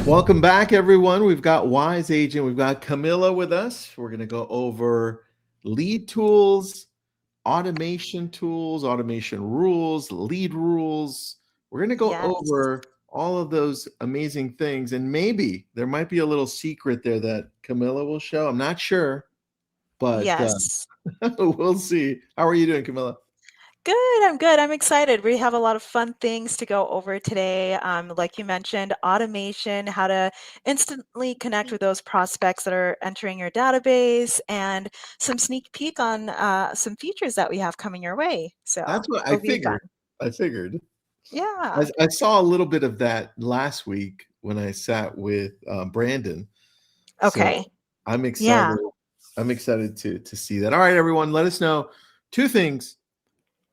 Welcome back, everyone. We've got Wise Agent. We've got Camilla with us. We're going to go over lead tools, automation rules, lead rules. We're going to go Yes. over all of those amazing things. And maybe there might be a little secret there that Camilla will show. I'm not sure, but Yes. we'll see. How are you doing, Camilla? Good. I'm good. I'm excited. We have a lot of fun things to go over today. Like you mentioned, automation, how to instantly connect with those prospects that are entering your database, and some sneak peek on some features that we have coming your way. So That's what I it'll be fun. figured. I figured. Yeah. I saw a little bit of that last week when I sat with Brandon. Okay. So I'm excited. Yeah. I'm excited to see that. All right, everyone, let us know two things: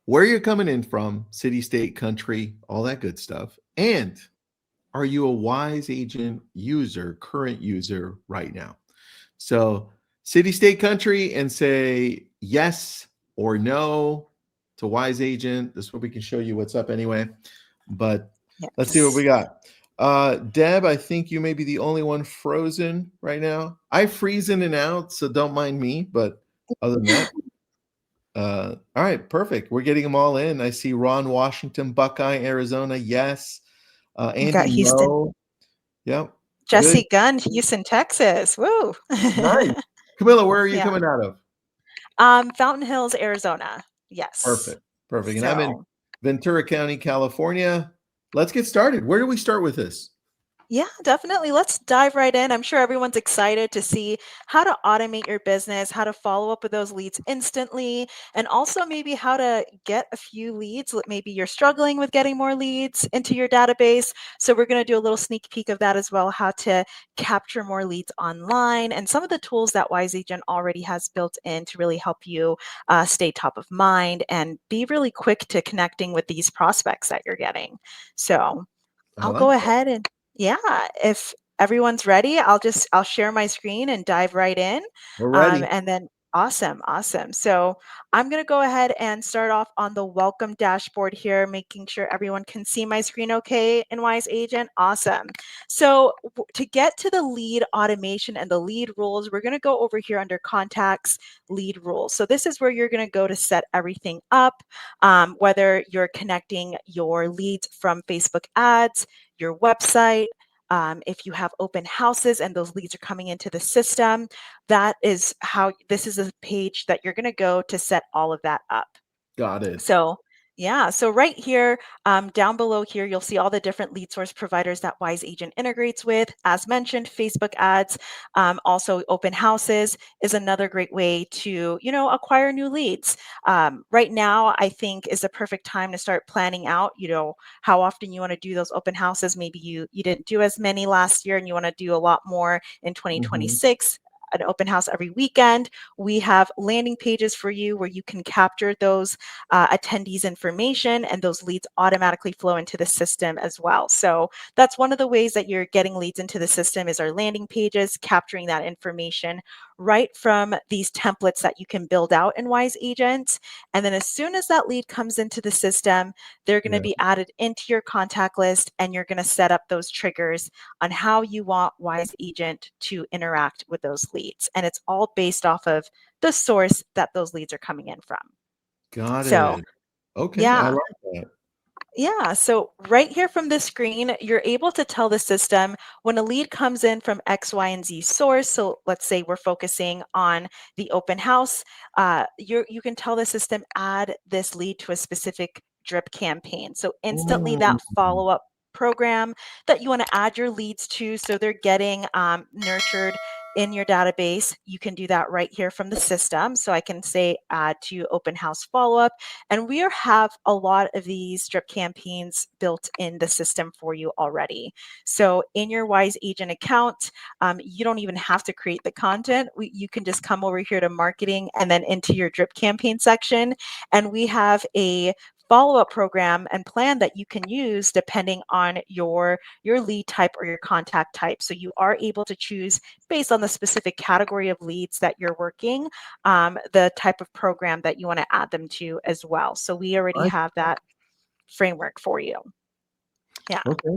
where you're coming in from, city, state, country, all that good stuff, and are you a Wise Agent user, current user right now? So city, state, country, and say yes or no to Wise Agent. This way we can show you what's up anyway. But let's see what we Yes. got. Deb, I think you may be the only one frozen right now. I freeze in and out, so don't mind me. But other than that, all right, perfect. We're getting them all in. I see Ron Washington, Buckeye, Arizona. Yes. We got Andy Houston. Moe. Yep. Good. Jesse Gunn, Houston, Texas. Woo. Nice. Camilla, where are you Yeah. coming out of? Fountain Hills, Arizona. Yes. Perfect. Perfect. And I'm in So Ventura County, California. Let's get started. Where do we start with this? yeah, definitely. Let's dive right in. I'm sure everyone's excited to see how to automate your business, how to follow up with those leads instantly, and also maybe how to get a few leads. Maybe you're struggling with getting more leads into your database. So, we're going to do a little sneak peek of that as well, how to capture more leads online, and some of the tools that Wise Agent already has built in to really help you stay top of mind and be really quick to connecting with these prospects that you're getting. So, I I'll like go that. ahead and yeah, if everyone's ready, I'll share my screen and dive right in. We're ready. And then awesome, awesome. So I'm gonna go ahead and start off on the welcome dashboard here, making sure everyone can see my screen okay in Wise Agent. Awesome. So to get to the lead automation and the lead rules, we're gonna go over here under contacts, lead rules. So this is where you're gonna go to set everything up, whether you're connecting your leads from Facebook ads, your website. If you have open houses and those leads are coming into the system, that is how this is a page that you're going to go to set all of that up. Got it. So, yeah, so right here, down below here, you'll see all the different lead source providers that Wise Agent integrates with. As mentioned, Facebook ads, also open houses is another great way to, acquire new leads. Right now, I think is the perfect time to start planning out, how often you want to do those open houses. Maybe you didn't do as many last year and you want to do a lot more in Mhm. 2026. An open house every weekend. We have landing pages for you where you can capture those attendees information and those leads automatically flow into the system as well. So that's one of the ways that you're getting leads into the system is our landing pages, capturing that information right from these templates that you can build out in Wise Agent. And then as soon as that lead comes into the system, they're going to Yeah. be added into your contact list and you're going to set up those triggers on how you want Wise Agent to interact with those leads. And it's all based off of the source that those leads are coming in from. Got So it. Okay. I yeah, like that. yeah. So right here from the screen, you're able to tell the system when a lead comes in from X, Y, and Z source. So let's say we're focusing on the open house. You can tell the system add this lead to a specific drip campaign. So instantly that Mm. follow-up program that you want to add your leads to, so they're getting nurtured in your database. You can do that right here from the system. So I can say add to open house follow-up. And we have a lot of these drip campaigns built in the system for you already. So in your Wise Agent account, you don't even have to create the content. You can just come over here to marketing and then into your drip campaign section. And we have a follow-up program and plan that you can use depending on your lead type or your contact type. So you are able to choose based on the specific category of leads that you're working, the type of program that you want to add them to as well. So we already I- have that framework for you. Yeah. Okay.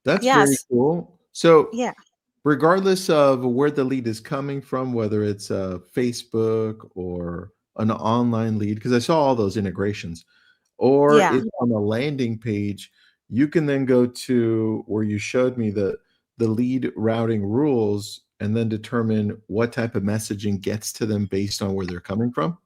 That's very Yes. cool. So Yeah. regardless of where the lead is coming from, whether it's Facebook or an online lead, because I saw all those integrations, or Yeah. it's on a landing page, you can then go to where you showed me the lead routing rules and then determine what type of messaging gets to them based on where they're coming from.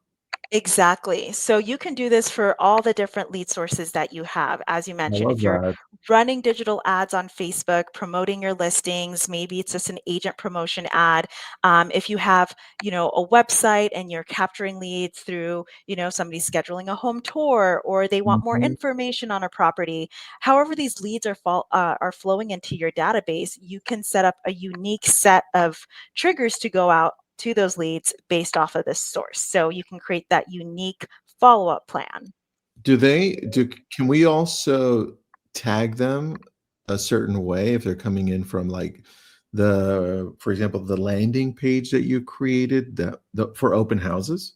Exactly. So you can do this for all the different lead sources that you have. As you I mentioned, love if you're that. running digital ads on Facebook, promoting your listings, maybe it's just an agent promotion ad. If you have, a website and you're capturing leads through, somebody scheduling a home tour or they want more Mhm. information on a property. However, these leads are flowing into your database, you can set up a unique set of triggers to go out to those leads based off of this source. So you can create that unique follow-up plan. Can we also tag them a certain way if they're coming in from, like, for example, the landing page that you created for open houses?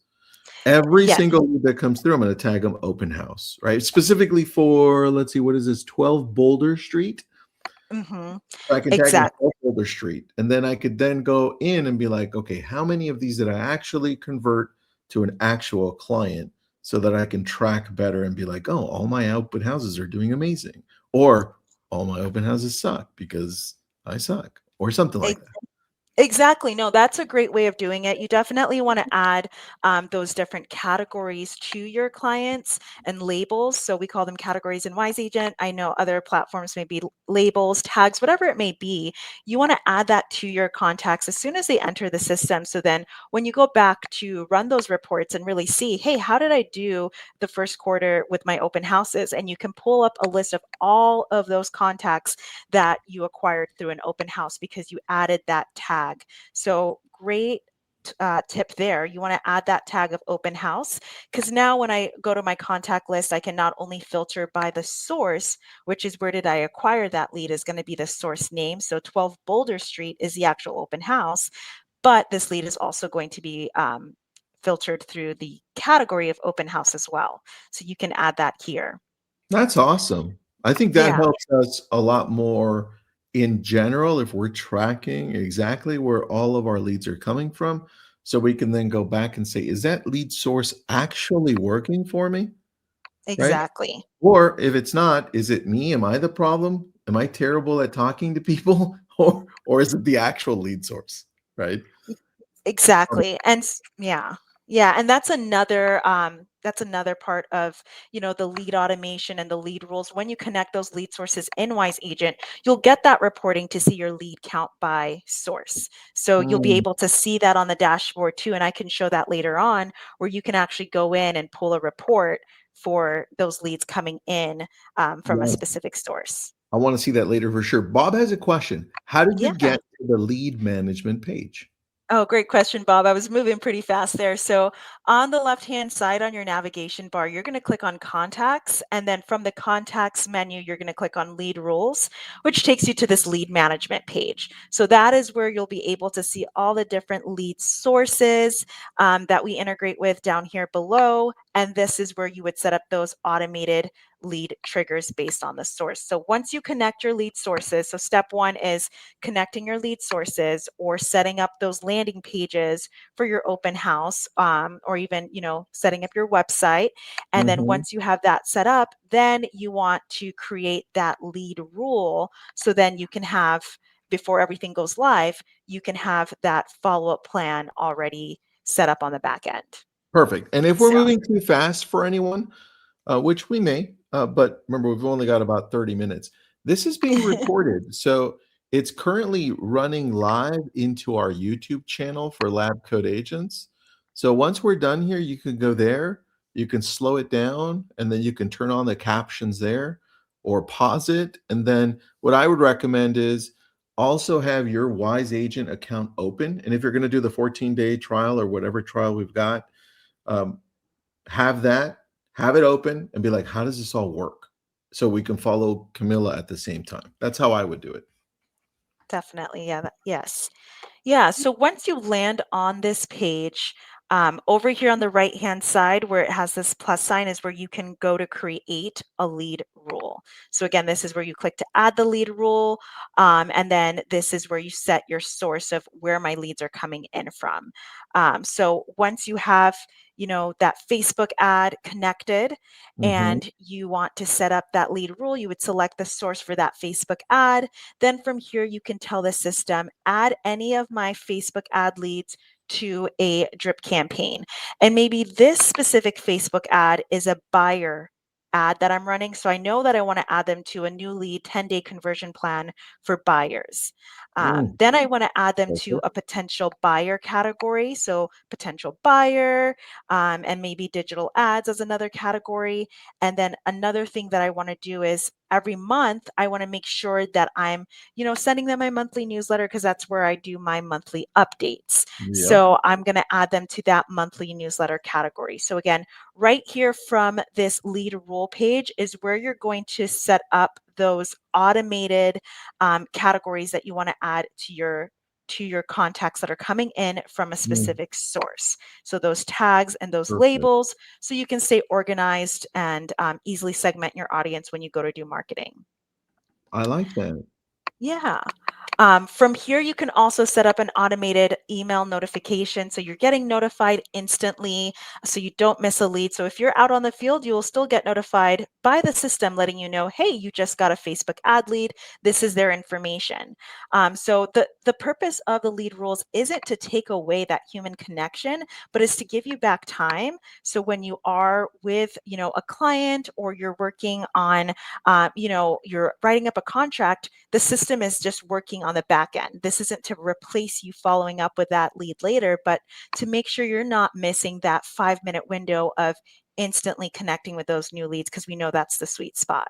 Every Yes. single lead that comes through, I'm gonna tag them open house, right? Specifically for, let's see, what is this, 12 Boulder Street? Hmm. So I can tag them Exactly. 12 Boulder Street, and then I could then go in and be like, "Okay, how many of these did I actually convert to an actual client?" So that I can track better and be like, "Oh, all my open houses are doing amazing," or "All my open houses suck because I suck," or something like that. Exactly. No, that's a great way of doing it. You definitely want to add those different categories to your clients and labels. So we call them categories in Wise Agent. I know other platforms may be labels, tags, whatever it may be. You want to add that to your contacts as soon as they enter the system. So then when you go back to run those reports and really see, hey, how did I do the first quarter with my open houses? And you can pull up a list of all of those contacts that you acquired through an open house because you added that tag. So great tip there. You want to add that tag of open house because now when I go to my contact list, I can not only filter by the source, which is where did I acquire that lead is going to be the source name. So 12 Boulder Street is the actual open house, but this lead is also going to be filtered through the category of open house as well. So you can add that here. That's awesome. I think that Yeah. helps us a lot more in general if we're tracking exactly where all of our leads are coming from, so we can then go back and say, "Is that lead source actually working for me?" Right? Exactly. Or if it's not, is it me? Am I the problem? Am I terrible at talking to people? Or is it the actual lead source, right? Exactly. And yeah. Yeah, and that's another part of, the lead automation and the lead rules. When you connect those lead sources in Wise Agent, you'll get that reporting to see your lead count by source. So you'll be Mm, able to see that on the dashboard too. And I can show that later on where you can actually go in and pull a report for those leads coming in from a yes. specific source. I wanna see that later for sure. Bob has a question. How did you Yeah. get to the lead management page? Oh, great question, Bob. I was moving pretty fast there. So, on the left-hand side on your navigation bar, you're going to click on Contacts. And then from the Contacts menu, you're going to click on Lead Rules, which takes you to this lead management page. So, that is where you'll be able to see all the different lead sources that we integrate with down here below. And this is where you would set up those automated lead triggers based on the source. So, once you connect your lead sources, so step one is connecting your lead sources or setting up those landing pages for your open house or even setting up your website. And then Mhm. once you have that set up, then you want to create that lead rule so then you can have, before everything goes live, you can have that follow-up plan already set up on the back end. Perfect, and if we're So moving too fast for anyone, which we may, but remember, we've only got about 30 minutes. This is being recorded, so it's currently running live into our YouTube channel for Lab Code Agents. So once we're done here, you can go there, you can slow it down, and then you can turn on the captions there or pause it. And then what I would recommend is also have your Wise Agent account open. And if you're going to do the 14-day trial or whatever trial we've got, um, have that, have it open and be like, "How does this all work?" So we can follow Camilla at the same time. That's how I would do it. definitely, yeah, yes. Yeah, so once you land on this page, Over here on the right-hand side where it has this plus sign is where you can go to create a lead rule. So again, this is where you click to add the lead rule. And then this is where you set your source of where my leads are coming in from. So once you have, that Facebook ad connected Hmm. and you want to set up that lead rule, you would select the source for that Facebook ad. Then from here, you can tell the system, add any of my Facebook ad leads to a drip campaign. And maybe this specific Facebook ad is a buyer ad that I'm running. So I know that I want to add them to a new lead 10-day conversion plan for buyers. Then I want to add them to Okay. a potential buyer category. So potential buyer, and maybe digital ads as another category. And then another thing that I want to do is every month, I want to make sure that I'm sending them my monthly newsletter because that's where I do my monthly updates. Yep. So I'm going to add them to that monthly newsletter category. So again, right here from this lead rule page is where you're going to set up those automated categories that you want to add to your contacts that are coming in from a Mm, specific source. So those tags and those perfect. labels, so you can stay organized and easily segment your audience when you go to do marketing. I like that. Yeah. From here, you can also set up an automated email notification. So you're getting notified instantly so you don't miss a lead. So if you're out on the field, you will still get notified by the system letting you know, hey, you just got a Facebook ad lead. This is their information. So the purpose of the lead rules isn't to take away that human connection, but is to give you back time. So when you are with, a client or you're working on, you're writing up a contract, the system is just working on the back end. This isn't to replace you following up with that lead later, but to make sure you're not missing that 5-minute window of instantly connecting with those new leads because we know that's the sweet spot.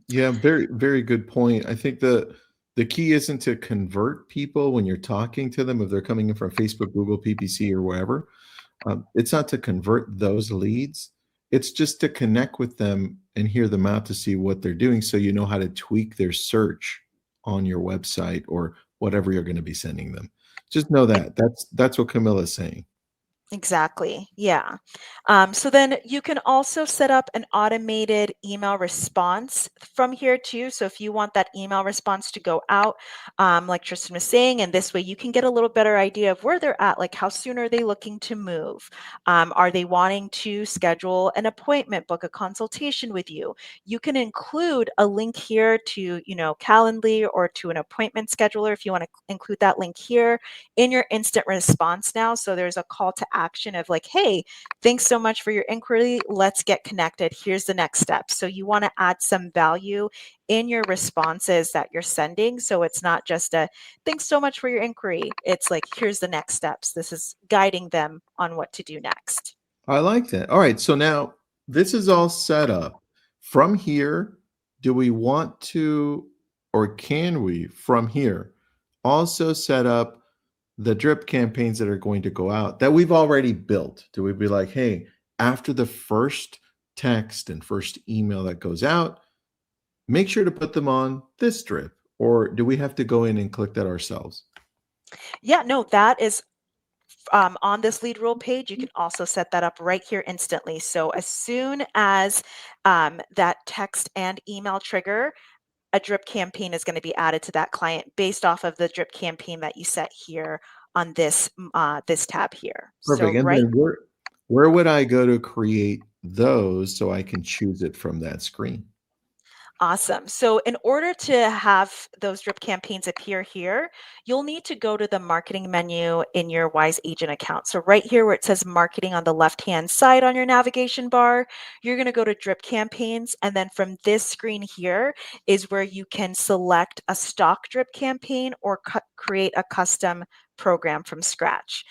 Yeah, very, very good point. I think the key isn't to convert people when you're talking to them if they're coming in from Facebook, Google, PPC, or wherever. It's not to convert those leads. It's just to connect with them and hear them out to see what they're doing, so you know how to tweak their search on your website or whatever you're going to be sending them. Just know that. That's what Camilla's saying. Exactly. Yeah. So then you can also set up an automated email response from here too. So if you want that email response to go out, like Tristan was saying, and this way you can get a little better idea of where they're at. Like how soon are they looking to move? Are they wanting to schedule an appointment, book a consultation with you? You can include a link here to, Calendly or to an appointment scheduler if you want to include that link here in your instant response now. So there's a call to action of like, hey, thanks so much for your inquiry. Let's get connected. Here's the next step. So you want to add some value in your responses that you're sending. So it's not just a thanks so much for your inquiry. It's like, here's the next steps. This is guiding them on what to do next. I like that. All right, so now this is all set up. From here, do we want to, or can we from here also set up the drip campaigns that are going to go out that we've already built? Do we be like, hey, after the first text and first email that goes out, make sure to put them on this drip? Or do we have to go in and click that ourselves? Yeah, no, that is on this lead rule page. You can also set that up right here instantly. So as soon as that text and email trigger, a drip campaign is going to be added to that client based off of the drip campaign that you set here on this tab here. So Perfect. And right. then where would I go to create those so I can choose it from that screen? Awesome. So in order to have those drip campaigns appear here, you'll need to go to the marketing menu in your Wise Agent account. So right here where it says marketing on the left-hand side on your navigation bar, you're going to go to drip campaigns. And then from this screen here is where you can select a stock drip campaign or create a custom program from scratch.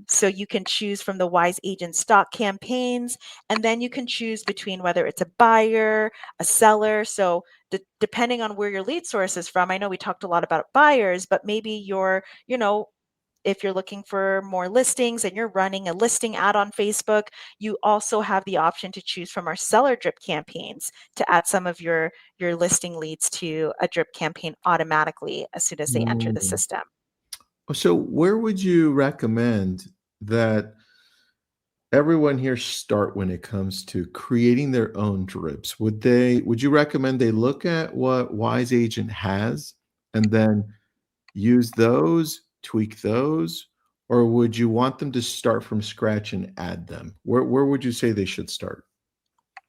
So you can choose from the Wise Agent stock campaigns, and then you can choose between whether it's a buyer, a seller. So depending on where your lead source is from, I know we talked a lot about buyers, but maybe if you're looking for more listings and you're running a listing ad on Facebook, you also have the option to choose from our seller drip campaigns to add some of your listing leads to a drip campaign automatically as soon as they enter the Mm. system. So where would you recommend that everyone here start when it comes to creating their own drips? Would you recommend they look at what Wise Agent has and then use those, tweak those, or would you want them to start from scratch and add them? Where would you say they should start?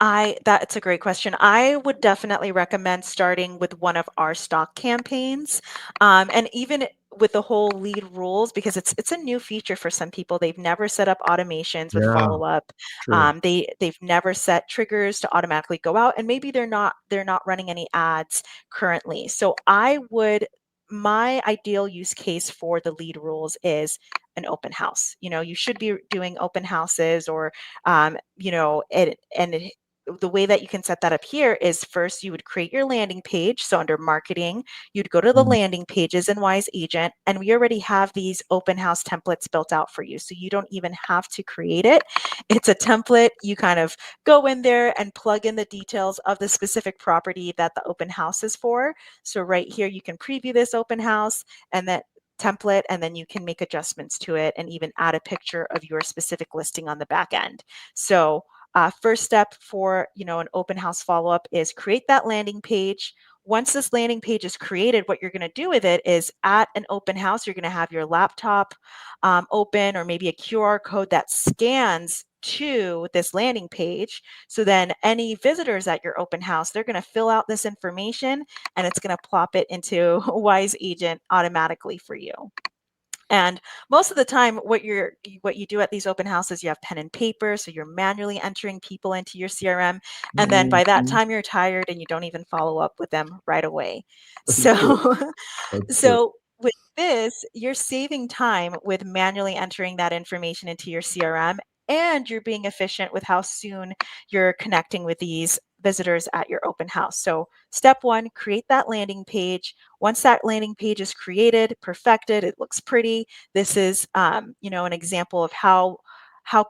That's a great question. I would definitely recommend starting with one of our stock campaigns, and even with the whole lead rules, because it's a new feature for some people. They've never set up automations with Yeah, follow up. true. They've never set triggers to automatically go out, and maybe they're not running any ads currently. So I would my ideal use case for the lead rules is an open house. You should be doing open houses, or the way that you can set that up here is first you would create your landing page. So under marketing, you'd go to the Mm, landing pages in Wise Agent, and we already have these open house templates built out for you. So you don't even have to create it. It's a template. You kind of go in there and plug in the details of the specific property that the open house is for. So right here, you can preview this open house and that template, and then you can make adjustments to it and even add a picture of your specific listing on the back end. So first step for an open house follow-up is create that landing page. Once this landing page is created, what you're going to do with it is at an open house, you're going to have your laptop open, or maybe a QR code that scans to this landing page. So then any visitors at your open house, they're going to fill out this information, and it's going to plop it into Wise Agent automatically for you. And most of the time, what you do at these open houses, you have pen and paper, so you're manually entering people into your CRM, and then by that mhm. time you're tired and you don't even follow up with them right away. That's true. So That's true. so with this, you're saving time with manually entering that information into your CRM, and you're being efficient with how soon you're connecting with these visitors at your open house. So, step one, create that landing page. Once that landing page is created, perfected, it looks pretty. This is, an example of how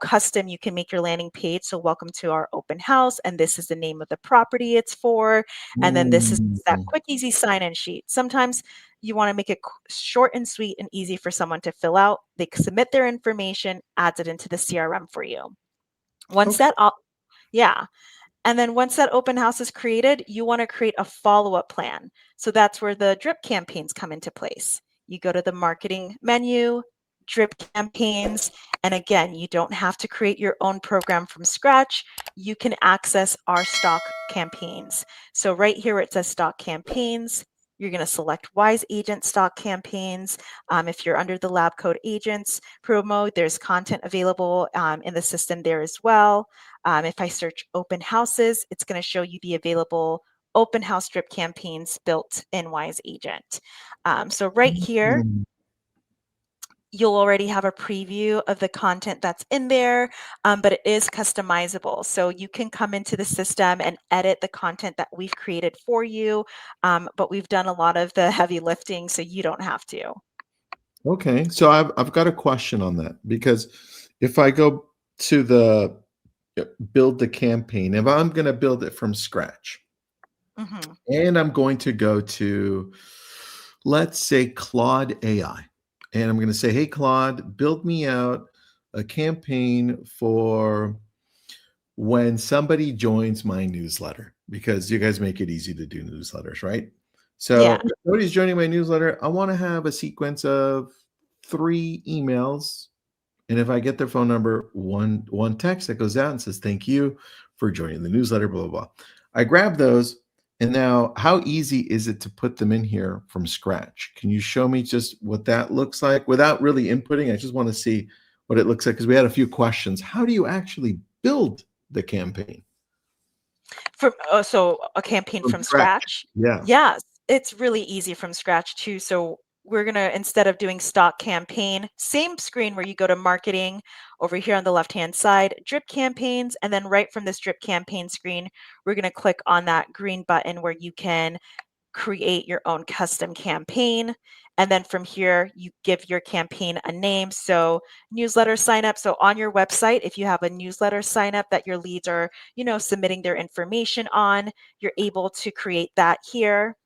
custom you can make your landing page. So, welcome to our open house, and this is the name of the property it's for, and then this is that Mm, quick, easy sign-in sheet. Sometimes you want to make it short and sweet and easy for someone to fill out. They submit their information, adds it into the CRM for you. Once okay. that, yeah. And then once that open house is created, you want to create a follow-up plan. So that's where the drip campaigns come into place. You go to the marketing menu, drip campaigns, and again, you don't have to create your own program from scratch. You can access our stock campaigns. So right here, it says stock campaigns. You're going to select Wise Agent stock campaigns. If you're under the lab code agents promo, there's content available in the system there as well. If I search open houses, it's going to show you the available open house drip campaigns built in Wise Agent. So right here, Mm, you'll already have a preview of the content that's in there, but it is customizable. So you can come into the system and edit the content that we've created for you, but we've done a lot of the heavy lifting, so you don't have to. okay. So I've got a question on that because if I go to the build the campaign, if I'm going to build it from scratch, Mhm. and I'm going to go to, let's say, Claude AI. And I'm going to say, hey, Claude, build me out a campaign for when somebody joins my newsletter, because you guys make it easy to do newsletters, right? Yeah. So if somebody's joining my newsletter, I want to have a sequence of 3 emails. And if I get their phone number, one text that goes out and says, thank you for joining the newsletter, blah, blah, blah. I grab those. And now, how easy is it to put them in here from scratch? Can you show me just what that looks like without really inputting? I just want to see what it looks like because we had a few questions. How do you actually build the campaign So a campaign from from scratch? scratch? Yeah. Yes, it's really easy from scratch too. So we're gonna, instead of doing stock campaign, same screen where you go to marketing over here on the left-hand side, drip campaigns, and then right from this drip campaign screen, we're gonna click on that green button where you can create your own custom campaign. And then from here, you give your campaign a name. So newsletter sign up. So on your website, if you have a newsletter sign up that your leads are, submitting their information on, you're able to create that here,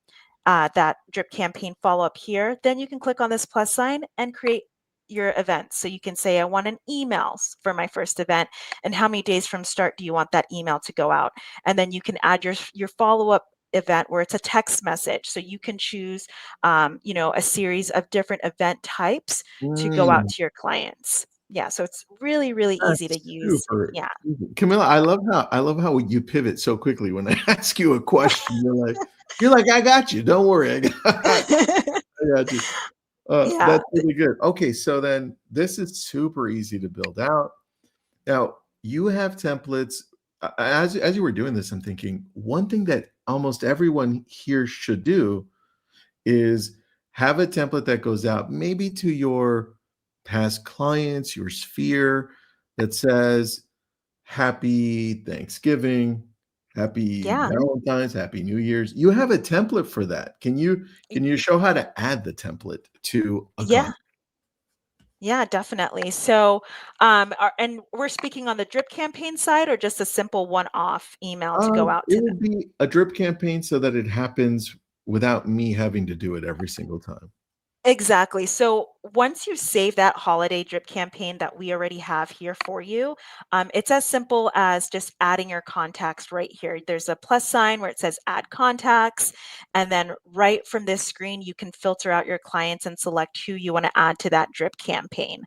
that drip campaign follow up here. Then you can click on this plus sign and create your events. So you can say, I want an email for my first event, and how many days from start do you want that email to go out? And then you can add your follow-up event where it's a text message. So you can choose, a series of different event types to go out Mm, to your clients. Yeah, so it's really, really easy to that's use. super Yeah. easy. Camilla, I love how you pivot so quickly when I ask you a question. You're like, I got you. Don't worry. I got you. Yeah. That's really good. Okay, so then this is super easy to build out. Now, you have templates. As you were doing this, I'm thinking one thing that almost everyone here should do is have a template that goes out maybe to your past clients, your sphere, that says happy Thanksgiving, happy Yeah. Valentine's, happy New Year's. You have a template for that. Can you show how to add the template to a Yeah. content? Yeah, definitely. So, and we're speaking on the drip campaign side or just a simple one-off email to go out It to would be a drip campaign so that it happens without me having to do it every single time. Exactly. So once you save that holiday drip campaign that we already have here for you, it's as simple as just adding your contacts right here. There's a plus sign where it says add contacts. And then right from this screen, you can filter out your clients and select who you want to add to that drip campaign.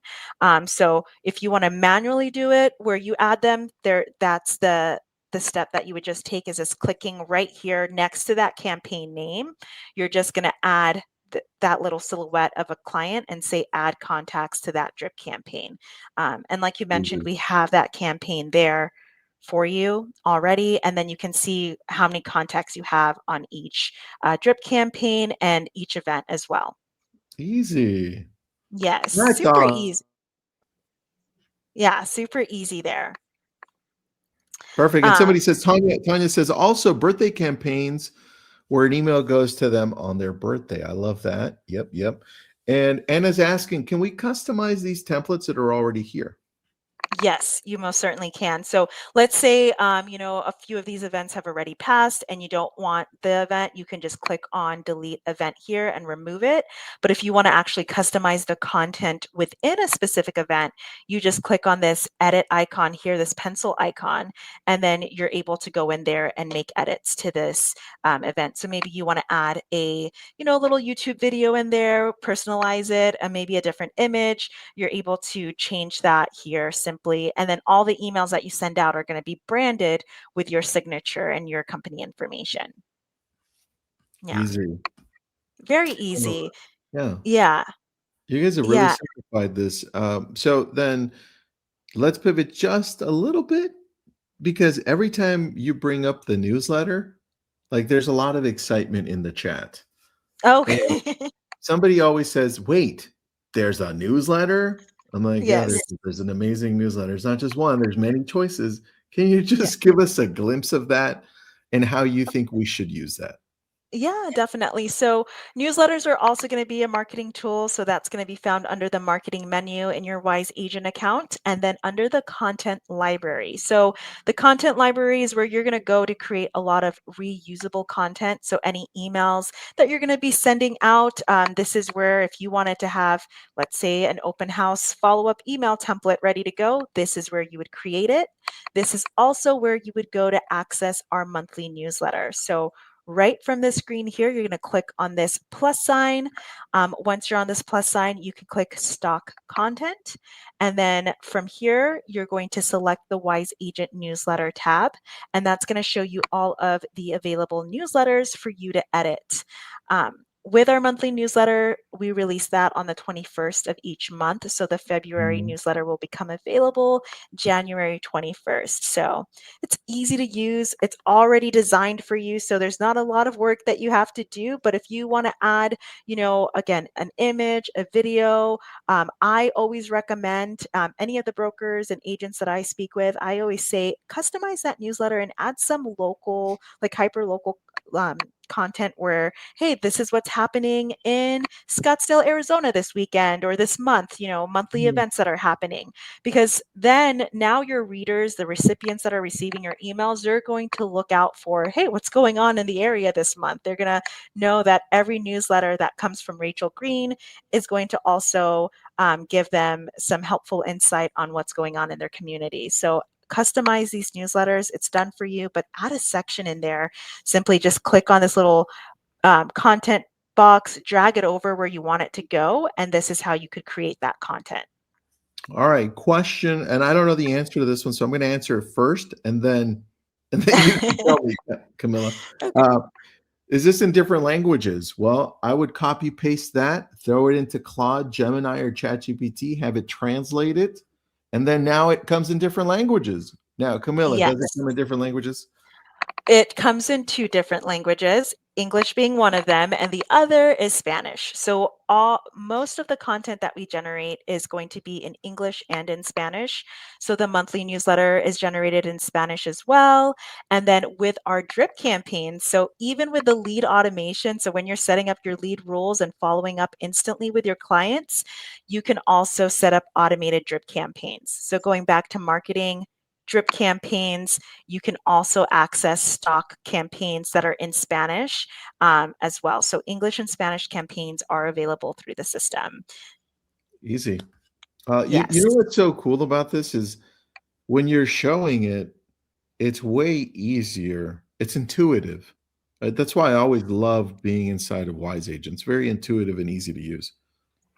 So if you want to manually do it where you add them, that's the step that you would just take is just clicking right here next to that campaign name. You're just going to add that little silhouette of a client and say add contacts to that drip campaign. And like you mentioned, Easy. we have that campaign there for you already. And then you can see how many contacts you have on each drip campaign and each event as well. Easy. Yes, I super thought easy. Yeah, super easy there. perfect. And Um, somebody says, Tanya says also birthday campaigns where an email goes to them on their birthday. I love that. Yep, yep. And Anna's asking, can we customize these templates that are already here? Yes, you most certainly can. So let's say, a few of these events have already passed and you don't want the event, you can just click on delete event here and remove it. But if you want to actually customize the content within a specific event, you just click on this edit icon here, this pencil icon, and then you're able to go in there and make edits to this event. So maybe you want to add a little YouTube video in there, personalize it, and maybe a different image. You're able to change that here simply. And then all the emails that you send out are going to be branded with your signature and your company information. Yeah, Easy. very Oh, easy. yeah. Yeah, You guys have really yeah. simplified this. So then let's pivot just a little bit because every time you bring up the newsletter, like there's a lot of excitement in the chat. And Okay. somebody always says, wait, there's a newsletter? I'm like, yeah, Yes. there's an amazing newsletter. It's not just one, there's many choices. Can you Yeah. just give us a glimpse of that and how you think we should use that? Yeah, definitely. So newsletters are also going to be a marketing tool. So that's going to be found under the marketing menu in your Wise Agent account and then under the content library. So the content library is where you're going to go to create a lot of reusable content. So any emails that you're going to be sending out, this is where if you wanted to have, let's say, an open house follow-up email template ready to go, this is where you would create it. This is also where you would go to access our monthly newsletter. So right from the screen here, you're going to click on this plus sign. Once you're on this plus sign, you can click stock content. And then from here, you're going to select the Wise Agent newsletter tab. And that's going to show you all of the available newsletters for you to edit. With our monthly newsletter, we release that on the 21st of each month. So the February Mhm. newsletter will become available January 21st. So it's easy to use. It's already designed for you. So there's not a lot of work that you have to do. But if you want to add, again, an image, a video, I always recommend any of the brokers and agents that I speak with, I always say customize that newsletter and add some local, like hyper local content where, hey, this is what's happening in Scottsdale, Arizona this weekend or this month, monthly Mm. events that are happening. Because then now your readers, the recipients that are receiving your emails, they're going to look out for, hey, what's going on in the area this month? They're going to know that every newsletter that comes from Rachel Green is going to also give them some helpful insight on what's going on in their community. So customize these newsletters. It's done for you, but add a section in there. Simply just click on this little content box, drag it over where you want it to go, and this is how you could create that content. All right, question, and I don't know the answer to this one, so I'm going to answer it first, and then you can tell me, Camilla. Okay. Uh, is this in different languages? Well, I would copy paste that, throw it into Claude, Gemini, or ChatGPT, have it translated, and then now it comes in different languages. Now, Camilla, does it Yes. come in different languages? It comes in two different languages, English being one of them, and the other is Spanish. So most of the content that we generate is going to be in English and in Spanish. So the monthly newsletter is generated in Spanish as well. And then with our drip campaigns, so even with the lead automation, so when you're setting up your lead rules and following up instantly with your clients, you can also set up automated drip campaigns. So going back to marketing, drip campaigns, you can also access stock campaigns that are in Spanish as well. So English and Spanish campaigns are available through the system. Easy. You Yes. know what's so cool about this is when you're showing it, it's way easier. It's intuitive. That's why I always love being inside of Wise Agents. Very intuitive and easy to use.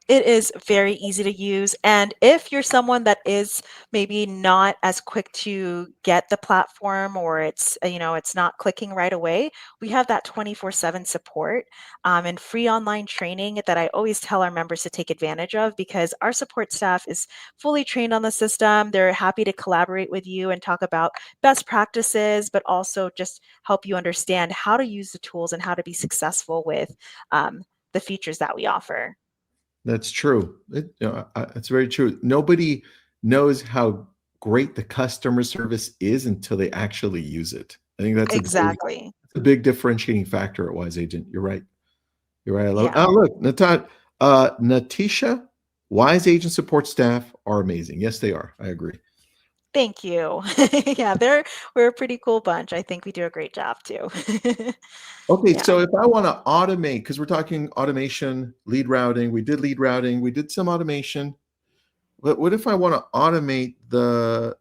It is very easy to use. And if you're someone that is maybe not as quick to get the platform or it's not clicking right away, we have that 24/7 support and free online training that I always tell our members to take advantage of because our support staff is fully trained on the system. They're happy to collaborate with you and talk about best practices, but also just help you understand how to use the tools and how to be successful with the features that we offer. That's true. It's very true. Nobody knows how great the customer service is until they actually use it. I think Exactly. a big differentiating factor at Wise Agent. You're right. You're right. I love it. Yeah. Oh, look, Natisha, Wise Agent support staff are amazing. Yes, they are. I agree. Thank you. Yeah, we're a pretty cool bunch. I think we do a great job too. Okay, Yeah. so if I want to automate, because we're talking automation, lead routing, we did lead routing, we did some automation. But what if I want to automate the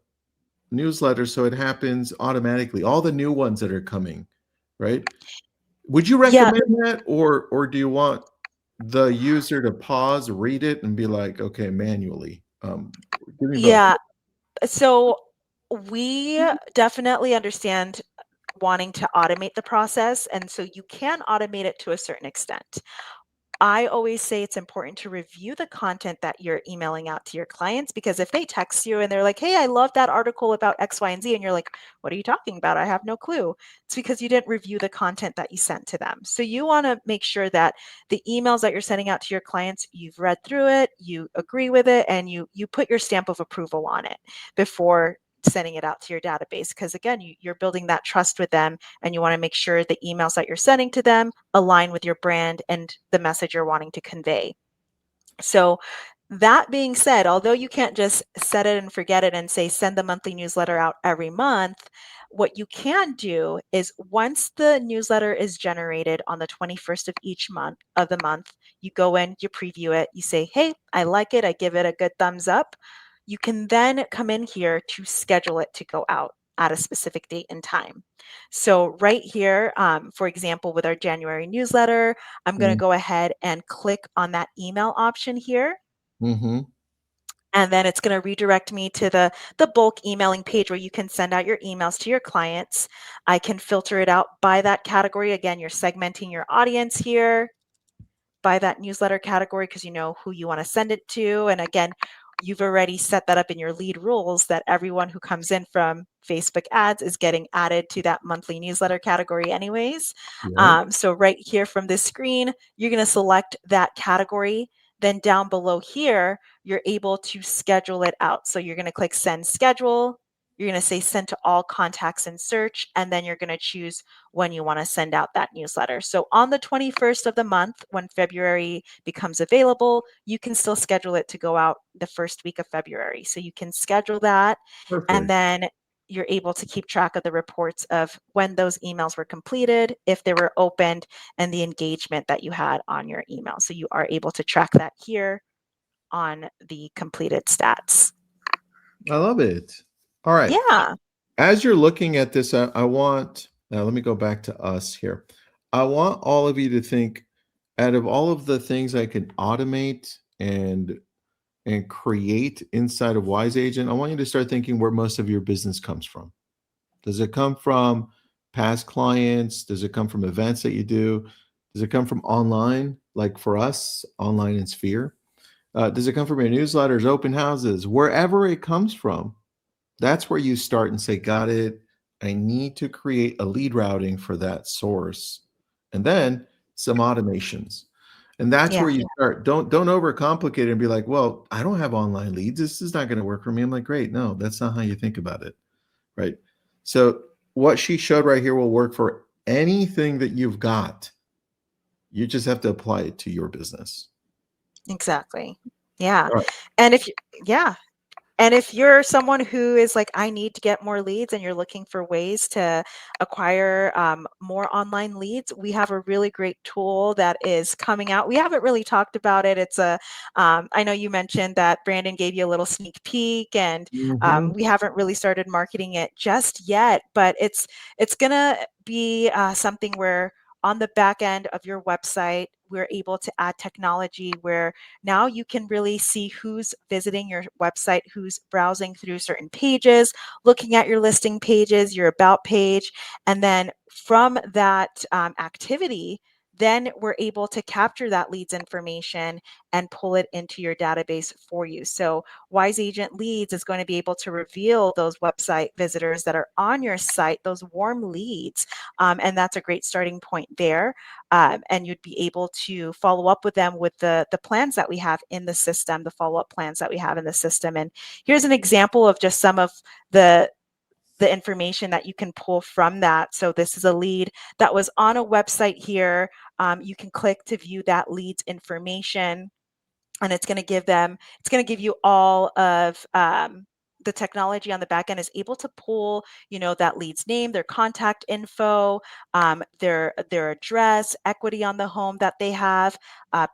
newsletter so it happens automatically, all the new ones that are coming, right? Would you Yeah, recommend that, or do you want the user to pause, read it, and be like, okay, manually? Give me both. yeah. So we definitely understand wanting to automate the process, and so you can automate it to a certain extent. I always say it's important to review the content that you're emailing out to your clients because if they text you and they're like, hey, I love that article about X, Y, and Z, and you're like, what are you talking about? I have no clue. It's because you didn't review the content that you sent to them. So you want to make sure that the emails that you're sending out to your clients, you've read through it, you agree with it, and you put your stamp of approval on it before sending it out to your database. Because again, you're building that trust with them and you want to make sure the emails that you're sending to them align with your brand and the message you're wanting to convey. So, that being said, although you can't just set it and forget it and say send the monthly newsletter out every month, what you can do is once the newsletter is generated on the 21st of each month of the month, you go in, you preview it, you say, hey, I like it, I give it a good thumbs up. You can then come in here to schedule it to go out at a specific date and time. So right here, for example, with our January newsletter, I'm going to go ahead and click on that email option here. Mm-hmm. And then it's going to redirect me to the bulk emailing page where you can send out your emails to your clients. I can filter it out by that category. Again, you're segmenting your audience here by that newsletter category because you know who you want to send it to. And again, you've already set that up in your lead rules that everyone who comes in from Facebook ads is getting added to that monthly newsletter category anyways. Yep. So right here from this screen, you're going to select that category. Then down below here, you're able to schedule it out. So you're going to click send schedule. You're going to say send to all contacts and search, and then you're going to choose when you want to send out that newsletter. So on the 21st of the month, when February becomes available, you can still schedule it to go out the first week of February. So you can schedule that, and Perfect. then you're able to keep track of the reports of when those emails were completed, if they were opened, and the engagement that you had on your email. So you are able to track that here on the completed stats. I love it. All right. Yeah. As you're looking at this, I want, now let me go back to us here. I want all of you to think, out of all of the things I can automate and create inside of Wise Agent, I want you to start thinking where most of your business comes from. Does it come from past clients? Does it come from events that you do? Does it come from online, like for us, online in Sphere? Does it come from your newsletters, open houses, wherever it comes from? That's where you start and say, got it. I need to create a lead routing for that source. And then some automations. And that's Yeah. where you start. Don't overcomplicate it and be like, well, I don't have online leads. This is not going to work for me. I'm like, great. No, that's not how you think about it. Right. So what she showed right here will work for anything that you've got. You just have to apply it to your business. Exactly. Yeah. All right. And if you, yeah. And if you're someone who is like, I need to get more leads, and you're looking for ways to acquire more online leads, we have a really great tool that is coming out. We haven't really talked about it. It's I know you mentioned that Brandon gave you a little sneak peek, and Mhm. we haven't really started marketing it just yet, but it's going to be something where on the back end of your website, we're able to add technology where now you can really see who's visiting your website, who's browsing through certain pages, looking at your listing pages, your about page. And then from that activity, then we're able to capture that leads information and pull it into your database for you. So Wise Agent Leads is going to be able to reveal those website visitors that are on your site, those warm leads. And that's a great starting point there. And you'd be able to follow up with them with the plans that we have in the system, the follow-up plans that we have in the system. And here's an example of just some of the information that you can pull from that. So this is a lead that was on a website here. You can click to view that lead's information, and it's going to give you all of the technology on the back end is able to pull, that lead's name, their contact info, their address, equity on the home that they have,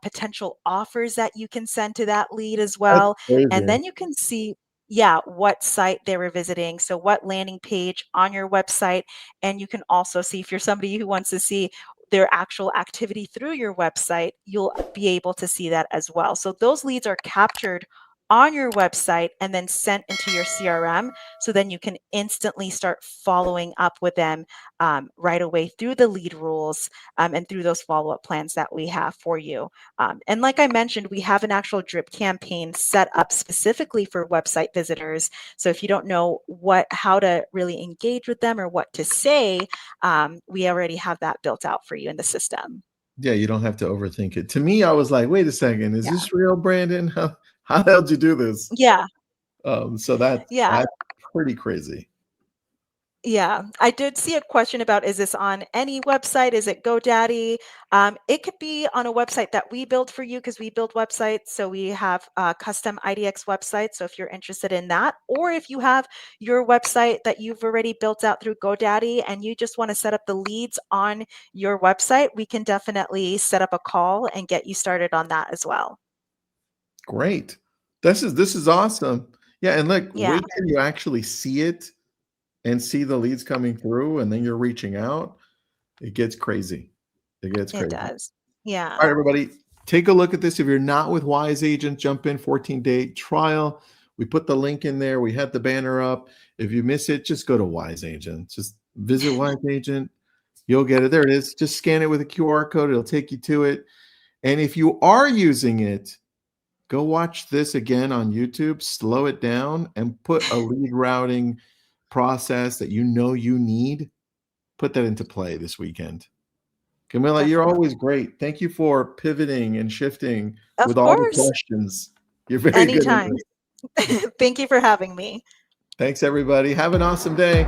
potential offers that you can send to that lead as That's well. And crazy. then you can see, yeah, what site they were visiting. So what landing page on your website. And you can also see, if you're somebody who wants to see their actual activity through your website, you'll be able to see that as well. So those leads are captured on your website and then sent into your CRM. So then you can instantly start following up with them right away through the lead rules and through those follow-up plans that we have for you. And like I mentioned, we have an actual drip campaign set up specifically for website visitors. So if you don't know how to really engage with them or what to say, we already have that built out for you in the system. Yeah, you don't have to overthink it. To me, I was like, wait a second, is Yeah. this real, Brandon? How the hell did you do this? Yeah. So that's Yeah. pretty crazy. Yeah, I did see a question about, is this on any website? Is it GoDaddy? It could be on a website that we build for you, because we build websites. So we have custom IDX websites. So if you're interested in that, or if you have your website that you've already built out through GoDaddy and you just want to set up the leads on your website, we can definitely set up a call and get you started on that as well. Great. This is awesome. Yeah, and like Yeah, wait till you actually see it and see the leads coming through, and then you're reaching out. It gets crazy. It gets it crazy. does. All Yeah. right, everybody, take a look at this. If you're not with Wise Agent, jump in 14-day trial. We put the link in there. We had the banner up. If you miss it, just go to Wise Agent. Just visit Wise Agent. You'll get it. There it is. Just scan it with a QR code. It'll take you to it. And if you are using it, go watch this again on YouTube, slow it down, and put a lead routing process that you know you need. Put that into play this weekend. Camilla, you're always Definitely. great. Thank you for pivoting and shifting Of with all the course. questions. You're very good at Anytime. this. Thank you for having me. Thanks, everybody. Have an awesome day.